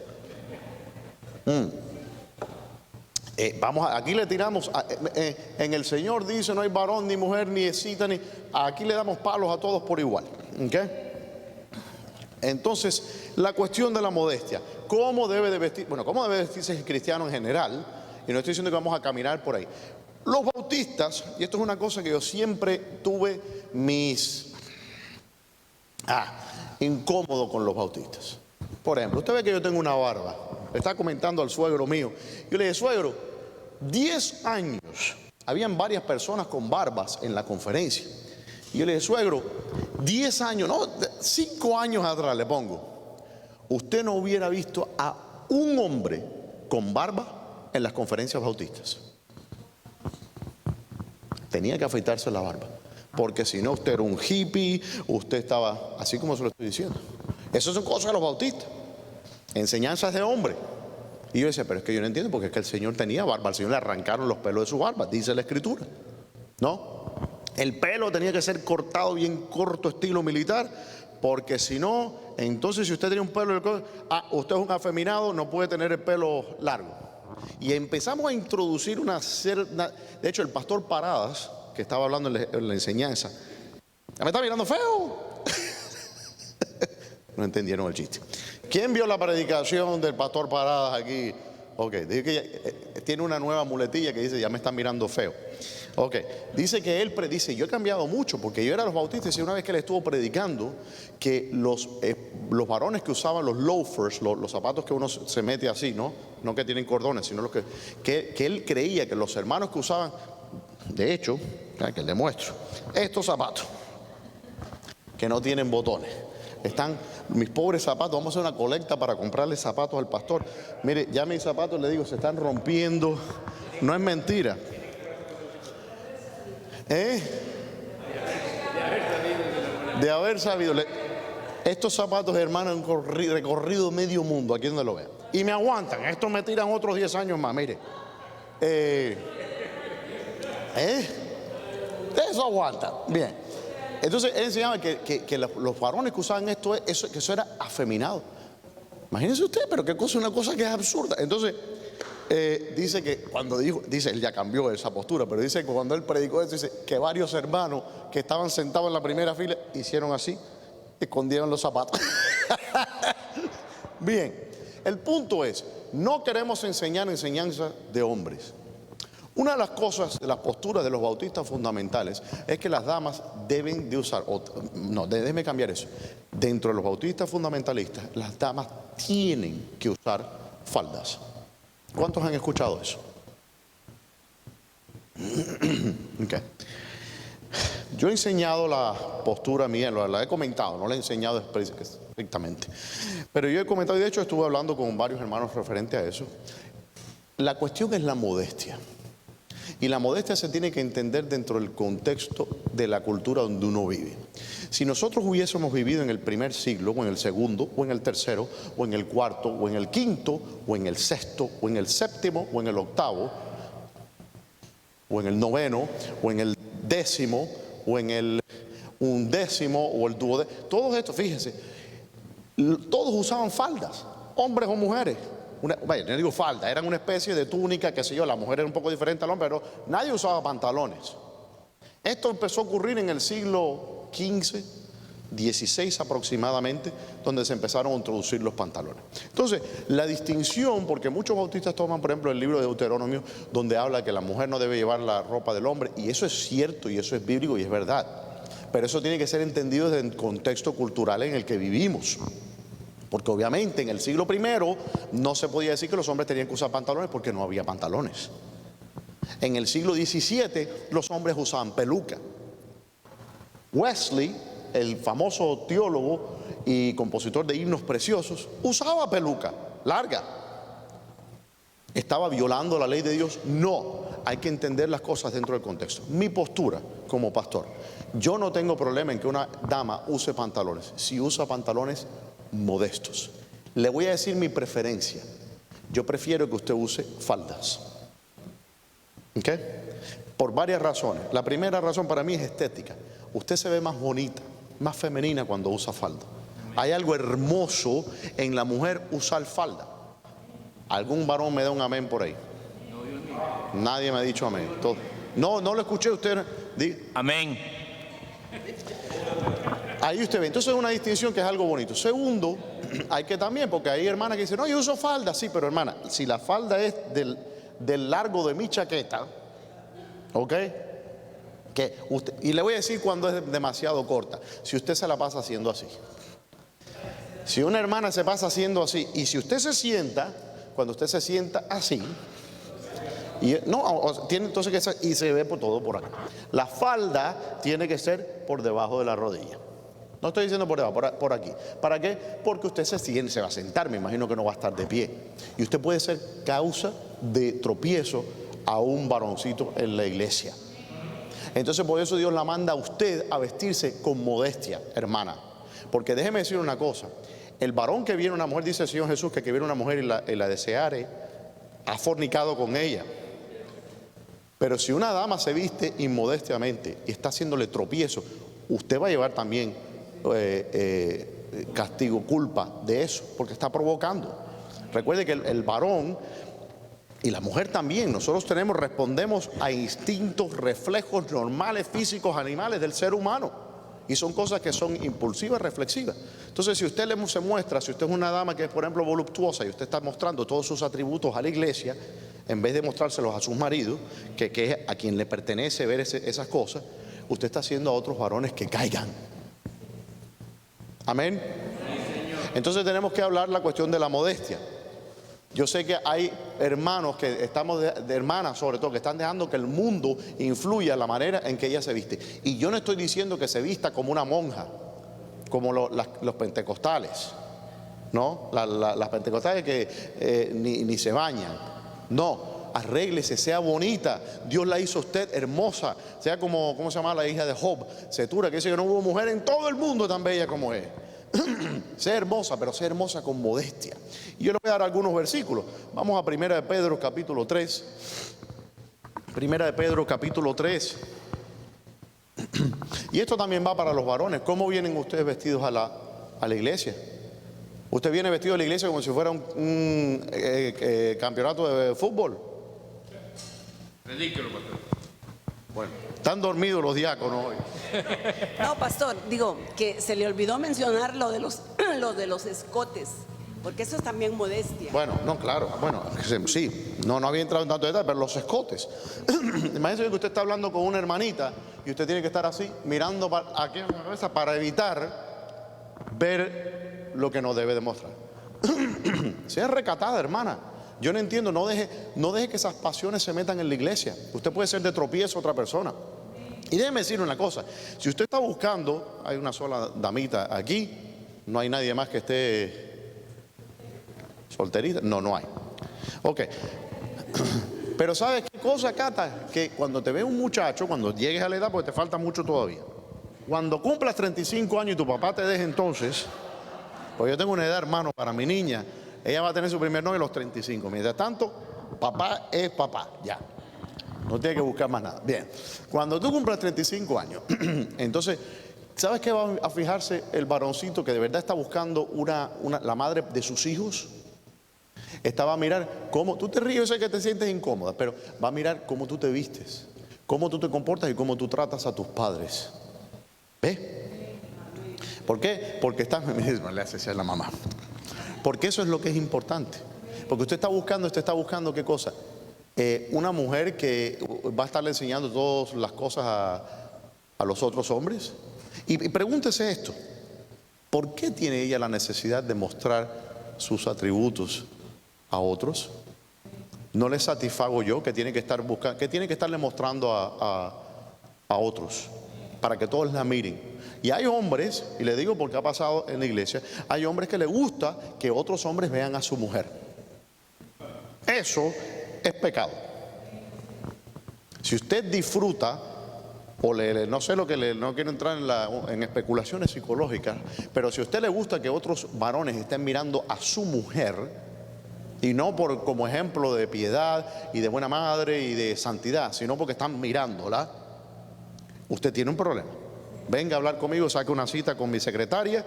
Aquí le tiramos, en el Señor dice no hay varón ni mujer ni cita, aquí le damos palos a todos por igual. ¿Okay? Entonces, la cuestión de la modestia, ¿cómo debe de vestir? Bueno, ¿cómo debe vestirse el cristiano en general? Y no estoy diciendo que vamos a caminar por ahí. Los bautistas, y esto es una cosa que yo siempre tuve incómodo con los bautistas. Por ejemplo, usted ve que yo tengo una barba. Le estaba comentando al suegro mío. Yo le dije, suegro, 10 años, habían varias personas con barbas en la conferencia. Y yo le dije, suegro, 10 años, no, 5 años atrás le pongo, usted no hubiera visto a un hombre con barba en las conferencias bautistas. Tenía que afeitarse la barba, porque si no usted era un hippie, usted estaba, así como se lo estoy diciendo. Esas son cosas de los bautistas, enseñanzas de hombre. Y yo decía, pero es que yo no entiendo, porque es que el Señor tenía barba, al Señor le arrancaron los pelos de su barba, dice la Escritura, ¿no? El pelo tenía que ser cortado bien corto, estilo militar, porque si no, entonces si usted tiene un pelo, usted es un afeminado, no puede tener el pelo largo. Y empezamos a introducir de hecho el pastor Paradas, que estaba hablando en la enseñanza, me está mirando feo. No entendieron el chiste. ¿Quién vio la predicación del pastor Paradas aquí? Ok, dice que tiene una nueva muletilla que dice, ya me están mirando feo. Ok, dice que él predice, yo he cambiado mucho, porque yo era los bautistas y una vez que él estuvo predicando que los varones que usaban los loafers, los zapatos que uno se mete así, no que tienen cordones, sino los que él creía que los hermanos que usaban, de hecho, que le muestro, estos zapatos que no tienen botones, están mis pobres zapatos, vamos a hacer una colecta para comprarle zapatos al pastor. Mire, ya mis zapatos, le digo, se están rompiendo, no es mentira. De haber sabido. Estos zapatos, hermano, han recorrido medio mundo, aquí donde lo vean. Y me aguantan, estos me tiran otros 10 años más, mire. Eso aguanta. Bien. Entonces, él enseñaba que los varones que usaban que eso era afeminado. Imagínense usted, pero qué cosa, una cosa que es absurda. Entonces, dice que cuando dice, él ya cambió esa postura, pero dice que cuando él predicó eso, dice que varios hermanos que estaban sentados en la primera fila hicieron así, escondieron los zapatos. Bien, el punto es, no queremos enseñar enseñanzas de hombres. Una de las cosas, de las posturas de los bautistas fundamentales, es que las damas deben de usar, déjeme cambiar eso. Dentro de los bautistas fundamentalistas, las damas tienen que usar faldas. ¿Cuántos han escuchado eso? Okay. Yo he enseñado la postura mía, la he comentado, no la he enseñado estrictamente. Pero yo he comentado, y de hecho estuve hablando con varios hermanos referente a eso. La cuestión es la modestia. Y la modestia se tiene que entender dentro del contexto de la cultura donde uno vive. Si nosotros hubiésemos vivido en el primer siglo, o en el segundo, o en el tercero, o en el cuarto, o en el quinto, o en el sexto, o en el séptimo, o en el octavo, o en el noveno, o en el décimo, o en el undécimo, o el duodécimo, todos estos, fíjense, todos usaban faldas, hombres o mujeres. No digo falda, eran una especie de túnica, qué sé yo, la mujer era un poco diferente al hombre, pero nadie usaba pantalones. Esto empezó a ocurrir en el siglo XV, XVI aproximadamente, donde se empezaron a introducir los pantalones. Entonces, la distinción, porque muchos bautistas toman, por ejemplo, el libro de Deuteronomio, donde habla que la mujer no debe llevar la ropa del hombre, y eso es cierto, y eso es bíblico, y es verdad. Pero eso tiene que ser entendido desde el contexto cultural en el que vivimos. Porque obviamente en el siglo I no se podía decir que los hombres tenían que usar pantalones porque no había pantalones. En el siglo XVII los hombres usaban peluca. Wesley, el famoso teólogo y compositor de himnos preciosos, usaba peluca larga. ¿Estaba violando la ley de Dios? No, hay que entender las cosas dentro del contexto. Mi postura como pastor, yo no tengo problema en que una dama use pantalones, si usa pantalones modestos. Le voy a decir mi preferencia. Yo prefiero que usted use faldas. ¿Ok? Por varias razones. La primera razón para mí es estética. Usted se ve más bonita, más femenina cuando usa falda. Hay algo hermoso en la mujer usar falda. ¿Algún varón me da un amén por ahí? Nadie me ha dicho amén. No lo escuché usted. Amén. Ahí usted ve. Entonces es una distinción que es algo bonito. Segundo, hay que también, porque hay hermanas que dicen, no, yo uso falda. Sí, pero hermana, si la falda es del largo de mi chaqueta, ¿ok? Y le voy a decir cuando es demasiado corta. Si usted se la pasa haciendo así. Si una hermana se pasa haciendo así, y si usted se sienta, cuando usted se sienta así, entonces que y se ve por todo por acá. La falda tiene que ser por debajo de la rodilla. No estoy diciendo por debajo, por aquí. ¿Para qué? Porque usted se va a sentar, me imagino que no va a estar de pie. Y usted puede ser causa de tropiezo a un varoncito en la iglesia. Entonces por eso Dios la manda a usted a vestirse con modestia, hermana. Porque déjeme decir una cosa, el varón que viene a una mujer, dice el Señor Jesús, que viene una mujer y la deseare, ha fornicado con ella. Pero si una dama se viste inmodestamente y está haciéndole tropiezo, usted va a llevar también castigo, culpa de eso, porque está provocando. Recuerde que el varón y la mujer también, nosotros respondemos a instintos, reflejos normales, físicos, animales del ser humano. Y son cosas que son impulsivas, reflexivas. Entonces, si usted se muestra, si usted es una dama que es, por ejemplo, voluptuosa y usted está mostrando todos sus atributos a la iglesia, en vez de mostrárselos a sus maridos, que es a quien le pertenece ver esas cosas, usted está haciendo a otros varones que caigan. Amén. Entonces tenemos que hablar la cuestión de la modestia. Yo sé que hay hermanos que estamos de hermanas sobre todo que están dejando que el mundo influya la manera en que ella se viste. Y yo no estoy diciendo que se vista como una monja, como los pentecostales, ¿no? Las pentecostales que ni se bañan. No, arréglese, sea bonita. Dios la hizo a usted hermosa, sea como, ¿cómo se llama la hija de Job? Setura, que dice que no hubo mujer en todo el mundo tan bella como es. Sea hermosa, pero sea hermosa con modestia. Y yo le voy a dar algunos versículos. Vamos a 1 de Pedro capítulo 3. 1 de Pedro capítulo 3. Y esto también va para los varones. ¿Cómo vienen ustedes vestidos a la iglesia? Usted viene vestido a la iglesia como si fuera un campeonato de fútbol. Ridículo, pastor. Bueno, están dormidos los diáconos hoy. No, pastor, digo que se le olvidó mencionar lo de los escotes, porque eso es también modestia. Bueno, no, claro, bueno, sí, no había entrado en tanto detalle, pero los escotes. Imagínese que usted está hablando con una hermanita y usted tiene que estar así, mirando aquí en la cabeza para evitar ver lo que no debe demostrar. Sea recatada, hermana. Yo no entiendo, no deje que esas pasiones se metan en la iglesia. Usted puede ser de tropiezo a otra persona. Y déjeme decir una cosa, si usted está buscando, hay una sola damita aquí, no hay nadie más que esté solterita, no hay. Ok, pero ¿sabes qué cosa, Cata? Que cuando te ve un muchacho, cuando llegues a la edad, porque te falta mucho todavía, cuando cumplas 35 años y tu papá te deje entonces, pues yo tengo una edad, hermano, para mi niña, ella va a tener su primer novio a los 35. Mientras tanto, papá es papá, ya. No tiene que buscar más nada. Bien, cuando tú cumplas 35 años, entonces, ¿sabes qué va a fijarse el varoncito que de verdad está buscando la madre de sus hijos? Esta va a mirar cómo, tú te ríes, yo sé que te sientes incómoda, pero va a mirar cómo tú te vistes, cómo tú te comportas y cómo tú tratas a tus padres. ¿Ves? ¿Por qué? Porque le hace así a la mamá. Porque eso es lo que es importante. Porque usted está buscando ¿qué cosa? Una mujer que va a estarle enseñando todas las cosas a los otros hombres. Y pregúntese esto. ¿Por qué tiene ella la necesidad de mostrar sus atributos a otros? ¿No le satisfago yo que tiene que estar buscando, que tiene que estarle mostrando a otros para que todos la miren? Y hay hombres, y le digo porque ha pasado en la iglesia, hay hombres que les gusta que otros hombres vean a su mujer. Eso es pecado. Si usted disfruta, o no sé lo que no quiero entrar en especulaciones psicológicas, pero si a usted le gusta que otros varones estén mirando a su mujer, y no como ejemplo de piedad y de buena madre y de santidad, sino porque están mirándola, usted tiene un problema. Venga a hablar conmigo, saque una cita con mi secretaria.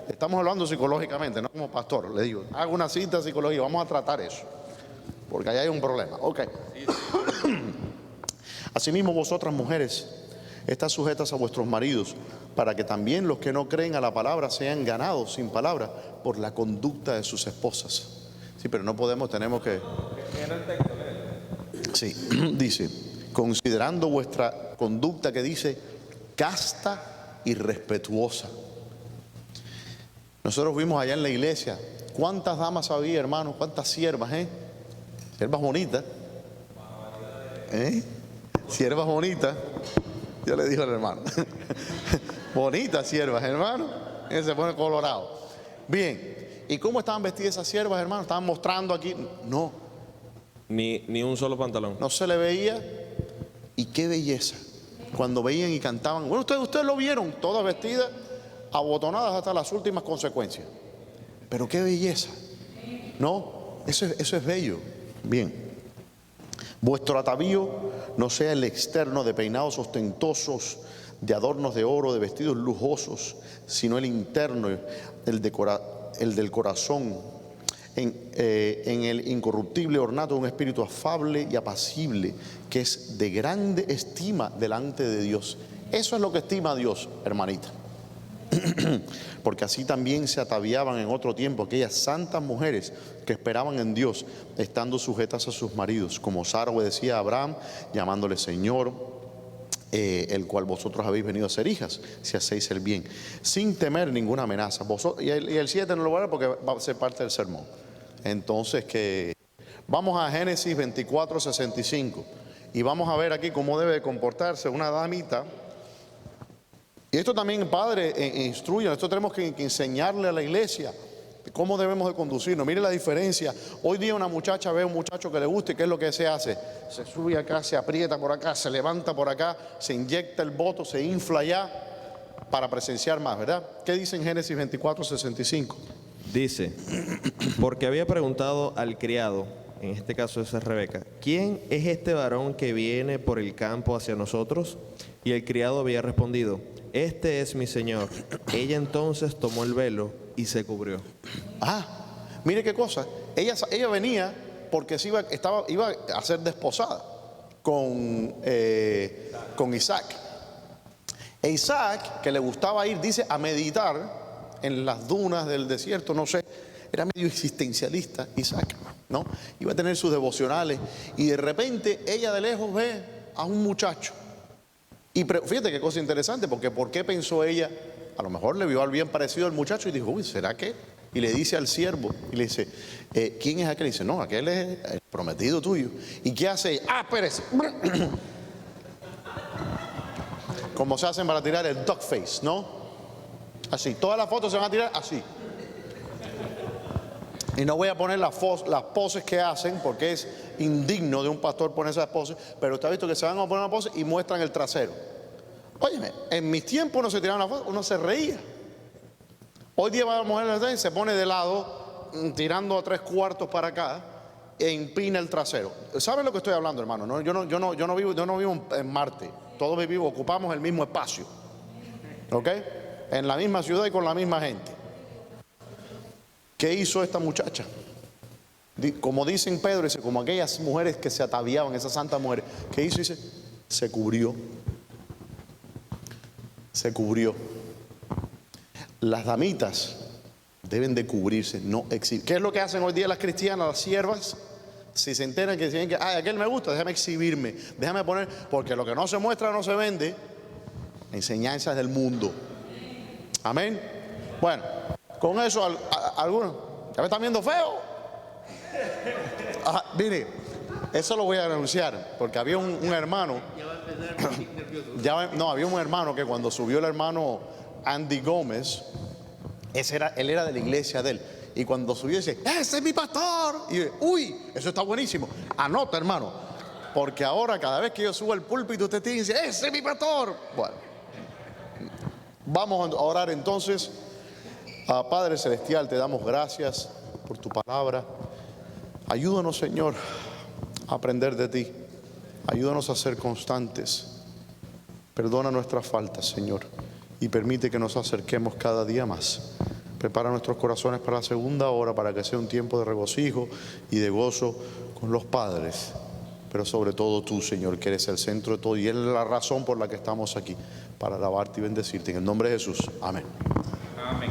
Estamos hablando psicológicamente, no como pastor. Le digo, haga una cita psicológica, vamos a tratar eso, porque ahí hay un problema. Ok. Asimismo, vosotras mujeres, estad sujetas a vuestros maridos, para que también los que no creen a la palabra sean ganados sin palabra por la conducta de sus esposas. Sí, pero no podemos, tenemos que... Sí, dice, considerando vuestra conducta, que dice, casta y respetuosa. Nosotros vimos allá en la iglesia, ¿cuántas damas había, hermanos? ¿Cuántas siervas, Siervas bonitas. Siervas bonitas. Yo le digo al hermano. Bonitas siervas, hermano. Y se pone colorado. Bien. ¿Y cómo estaban vestidas esas siervas, hermano? ¿Estaban mostrando aquí? No. Ni un solo pantalón. No se le veía. Y qué belleza. Cuando veían y cantaban. Bueno, ustedes lo vieron, todas vestidas, abotonadas hasta las últimas consecuencias. Pero qué belleza. No, eso es bello. Bien. Vuestro atavío no sea el externo de peinados ostentosos, de adornos de oro, de vestidos lujosos, sino el interno, el del corazón, en el incorruptible ornato de un espíritu afable y apacible, que es de grande estima delante de Dios. Eso es lo que estima a Dios, hermanita. Porque así también se ataviaban en otro tiempo aquellas santas mujeres que esperaban en Dios, estando sujetas a sus maridos, como Sara obedecía a Abraham, llamándole Señor, el cual vosotros habéis venido a ser hijas, si hacéis el bien, sin temer ninguna amenaza. Y el 7 no lo voy a ver porque va a ser parte del sermón. Entonces, vamos a Génesis 24:65 y vamos a ver aquí cómo debe comportarse una damita. Y esto también, padre, instruye, esto tenemos que enseñarle a la iglesia cómo debemos de conducirnos. Mire la diferencia. Hoy día una muchacha ve a un muchacho que le gusta y ¿qué es lo que se hace? Se sube acá, se aprieta por acá, se levanta por acá, se inyecta el voto, se infla allá para presenciar más, ¿verdad? ¿Qué dice en Génesis 24:65? Dice, porque había preguntado al criado, en este caso esa es Rebeca, ¿quién es este varón que viene por el campo hacia nosotros? Y el criado había respondido, este es mi señor. Ella entonces tomó el velo y se cubrió. Mire qué cosa. Ella venía porque iba a ser desposada con Isaac. E Isaac, que le gustaba ir, dice, a meditar en las dunas del desierto, no sé, era medio existencialista Isaac, ¿no? Iba a tener sus devocionales y de repente ella de lejos ve a un muchacho. Y fíjate qué cosa interesante, porque ¿por qué pensó ella? A lo mejor le vio al bien parecido al muchacho y dijo, uy, ¿será que? Y le dice al siervo, y le dice, ¿quién es aquel? Y dice, no, aquel es el prometido tuyo. ¿Y qué hace ella? Espérese. Como se hacen para tirar el duck face, ¿no? Así, todas las fotos se van a tirar así. Y no voy a poner las poses que hacen, porque es indigno de un pastor poner esas poses, pero usted ha visto que se van a poner una pose y muestran el trasero. Óyeme, en mis tiempos uno se tiraba una foto, uno se reía. Hoy día va la mujer, se pone de lado, tirando a 3/4 para acá, e empina el trasero. ¿Saben lo que estoy hablando, hermano? No, yo no vivo en Marte. Todos vivimos, ocupamos el mismo espacio. ¿Ok? En la misma ciudad y con la misma gente. ¿Qué hizo esta muchacha? Como dicen Pedro, dice, como aquellas mujeres que se ataviaban, esas santas mujeres. ¿Qué hizo? Dice, se cubrió. Se cubrió. Las damitas deben de cubrirse, no exhibir. ¿Qué es lo que hacen hoy día las cristianas, las siervas? Si se enteran que dicen que, aquel me gusta, déjame exhibirme, déjame poner, porque lo que no se muestra no se vende. Enseñanzas del mundo. Amén. Bueno, con eso, algunos, ¿ya me están viendo feo? Ajá, mire, eso lo voy a denunciar, porque había un hermano, había un hermano que cuando subió el hermano Andy Gómez, él era de la iglesia de él, y cuando subió dice, ¡ese es mi pastor! Y yo, uy, eso está buenísimo, anota hermano, porque ahora cada vez que yo subo al púlpito usted tiene que decir, ¡ese es mi pastor! Bueno, vamos a orar entonces. Padre Celestial, te damos gracias por tu palabra. Ayúdanos, Señor, a aprender de ti. Ayúdanos a ser constantes. Perdona nuestras faltas, Señor, y permite que nos acerquemos cada día más. Prepara nuestros corazones para la segunda hora, para que sea un tiempo de regocijo y de gozo con los padres. Pero sobre todo tú, Señor, que eres el centro de todo y eres la razón por la que estamos aquí, para alabarte y bendecirte. En el nombre de Jesús. Amén. Amén.